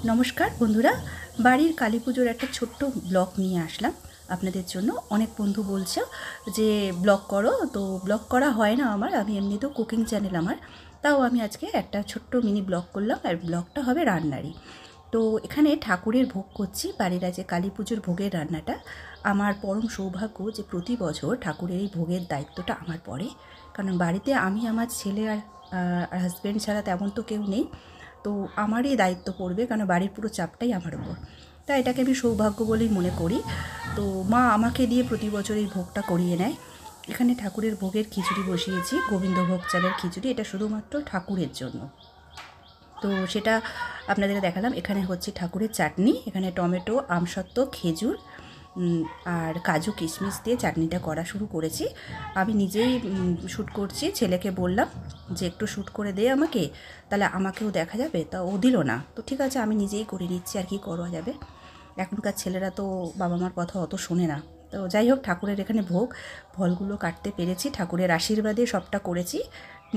নমস্কার বন্ধুরা, বাড়ির কালী পুজোর একটা ছোট্ট ব্লগ নিয়ে আসলাম আপনাদের জন্য। অনেক বন্ধু বলছো যে ব্লগ করো, তো ব্লগ করা হয় না আমার, আমি এমনিতেও কুকিং চ্যানেল আমার, তাও আমি আজকে একটা ছোট্ট মিনি ব্লগ করলাম, আর ব্লগটা হবে রান্নারই। তো এখানে ঠাকুরের ভোগ করছি, বাড়ির আজকে কালী পুজোর ভোগের রান্নাটা। আমার পরম সৌভাগ্য যে প্রতি বছর ঠাকুরের এই ভোগের দায়িত্বটা আমার পড়ে, কারণ বাড়িতে আমি, আমার ছেলে আর হাজব্যান্ড ছাড়া তেমন তো কেউ নেই, তো আমারই দায়িত্ব পড়বে, কারণ বাড়ির পুরো চাপটাই আমার উপর। তাই এটাকে আমি সৌভাগ্য বলেই মনে করি। তো মা আমাকে দিয়ে প্রতি বছর এই ভোগটা করিয়ে নেয়। এখানে ঠাকুরের ভোগের খিচুড়ি বসিয়েছি, গোবিন্দভোগ চালের খিচুড়ি, এটা শুধুমাত্র ঠাকুরের জন্য। তো সেটা আপনাদের দেখালাম। এখানে হচ্ছে ঠাকুরের চাটনি, এখানে টমেটো, আমসত্ত্ব, খেজুর আর কাজু কিশমিশ দিয়ে চাটনিটা করা শুরু করেছি। আমি নিজেই শ্যুট করছি, ছেলেকে বললাম যে একটু শ্যুট করে দে আমাকে, তাহলে আমাকেও দেখা যাবে। তা ও দিল না, তো ঠিক আছে আমি নিজেই করে নিচ্ছি, আর কি করা যাবে। এখনকার ছেলেরা তো বাবা মার কথা অত শোনে না। তো যাই হোক, ঠাকুরের এখানে ভোগ ফলগুলো কাটতে পেরেছি, ঠাকুরের আশীর্বাদে সবটা করেছি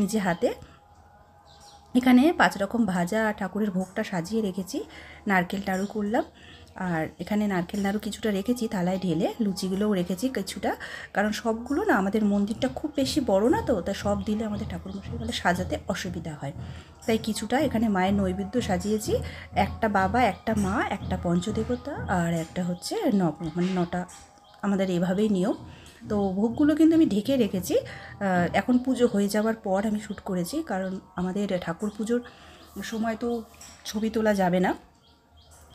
নিজে হাতে। এখানে 5 রকম ভাজা ঠাকুরের ভোগটা সাজিয়ে রেখেছি, নারকেল নাড়ু করলাম, আর এখানে নারকেল নাড়ু কিছুটা রেখেছি থালায় ঢেলে, লুচিগুলোও রেখেছি কিছুটা, কারণ সবগুলো না, আমাদের মন্দিরটা খুব বেশি বড় না, তো তাই সব দিলে আমাদের ঠাকুরমশাই বলে সাজাতে অসুবিধা হয়, তাই কিছুটা এখানে মায়ের নৈবেদ্য সাজিয়েছি। একটা বাবা, একটা মা, একটা পঞ্চদেবতা, আর একটা হচ্ছে মানে 9টা, আমাদের এভাবেই নিয়ম। তো ভোগগুলো কিন্তু আমি ঢেকে রেখেছি, এখন পুজো হয়ে যাওয়ার পর আমি শ্যুট করেছি, কারণ আমাদের ঠাকুর পুজোর সময় তো ছবি তোলা যাবে না,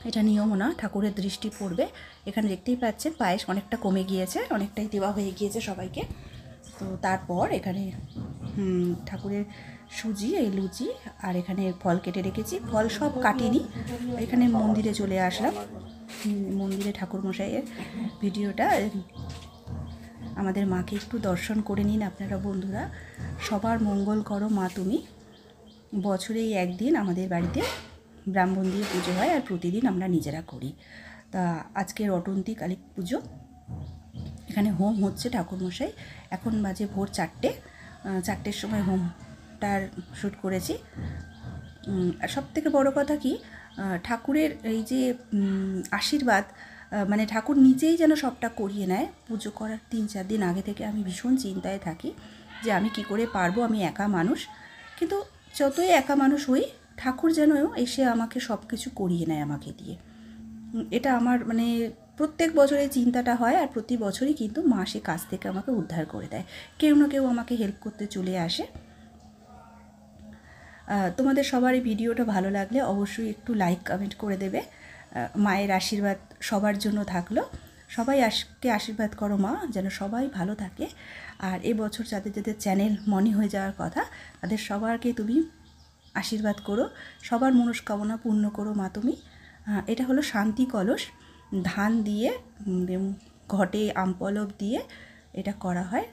এটা নিয়মও না, ঠাকুরের দৃষ্টি পড়বে। এখানে দেখতেই পাচ্ছেন পায়েস অনেকটা কমে গিয়েছে, অনেকটাই দেওয়া হয়ে গিয়েছে সবাইকে। তো তারপর এখানে ঠাকুরের সুজি, এই লুচি, আর এখানে ফল কেটে রেখেছি, ফল সব কাটিনি, এখানে মন্দিরে চলে আসলাম। মন্দিরে ঠাকুরমশাইয়ের ভিডিওটা, আমাদের মাকে একটু দর্শন করে নিন আপনারা বন্ধুরা। সবার মঙ্গল করো মা তুমি। বছরেই একদিন আমাদের বাড়িতে ব্রাহ্মণ দিয়ে পুজো হয়, আর প্রতিদিন আমরা নিজেরা করি। তা আজকে রটন্তী কালী পুজো, এখানে হোম হচ্ছে ঠাকুরমশাই। এখন বাজে ভোর 4টের সময় হোমটার শ্যুট করেছি। আর সবথেকে বড় কথা কি, ঠাকুরের এই যে আশীর্বাদ, মানে ঠাকুর নিজেই যেন সবটা করিয়ে নেয়। পুজো করার 3-4 দিন আগে থেকে আমি ভীষণ চিন্তায় থাকি যে আমি কি করে পারবো, আমি একা মানুষ। কিন্তু যতই একা মানুষ হই, ঠাকুর যেন এসে আমাকে সব কিছু করিয়ে নেয় আমাকে দিয়ে। এটা আমার মানে প্রত্যেক বছর এই চিন্তাটা হয়, আর প্রতি বছরই কিন্তু মা সে কাজ থেকে আমাকে উদ্ধার করে দেয়, কেউ না কেউ আমাকে হেল্প করতে চলে আসে। তোমাদের সবার এই ভিডিওটা ভালো লাগলে অবশ্যই একটু লাইক কমেন্ট করে দেবে। মায়ের আশীর্বাদ সবার জন্য থাকলো, সবাই আশীর্বাদ করো মা, যেন সবাই ভালো থাকে। আর এবছর যাদের যাদের চ্যানেল মনি হয়ে যাওয়ার কথা, তাদের সবারকে তুমি আশীর্বাদ করো, সবার মনস্কামনা পূর্ণ করো মা তুমি। এটা হলো শান্তি কলস, ধান দিয়ে ঘটে আমপলব দিয়ে এটা করা হয়।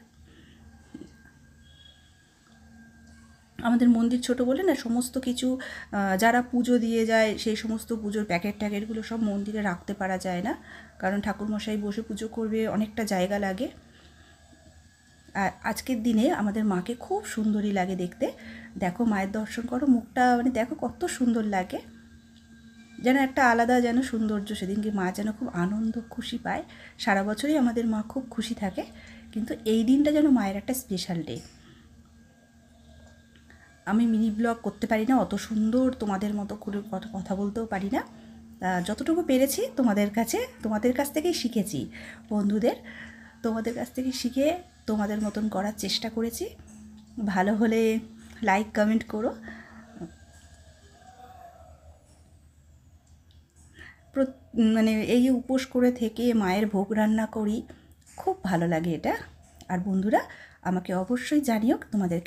আমাদের মন্দির ছোট বলে না, সমস্ত কিছু যারা পুজো দিয়ে যায় সেই সমস্ত পুজোর প্যাকেট ট্যাকেটগুলো সব মন্দিরে রাখতে পারা যায় না, কারণ ঠাকুরমশাই বসে পুজো করবে, অনেকটা জায়গা লাগে। আর আজকের দিনে আমাদের মাকে খুব সুন্দরই লাগে দেখতে। দেখো মায়ের দর্শন করো, মুখটা মানে দেখো কত সুন্দর লাগে, যেন একটা আলাদা যেন সৌন্দর্য। সেদিনকে মা যেন খুব আনন্দ খুশি পায়। সারা বছরই আমাদের মা খুব খুশি থাকে, কিন্তু এই দিনটা যেন মায়ের একটা স্পেশাল ডে। আমি মিনি ব্লগ করতে পারি না অত সুন্দর, তোমাদের মতো করে কথা বলতেও পারি না। যতটুকু পেরেছি তোমাদের কাছ থেকেই শিখেছি বন্ধুদের, তোমাদের কাছ থেকে শিখে তোমাদের মতন করার চেষ্টা করেছি। ভালো হলে লাইক কমেন্ট করো। মানে এই উপোস করে থেকে মায়ের ভোগ রান্না করি, খুব ভালো লাগে এটা। আর বন্ধুরা আমাকে অবশ্যই জানিও তোমাদের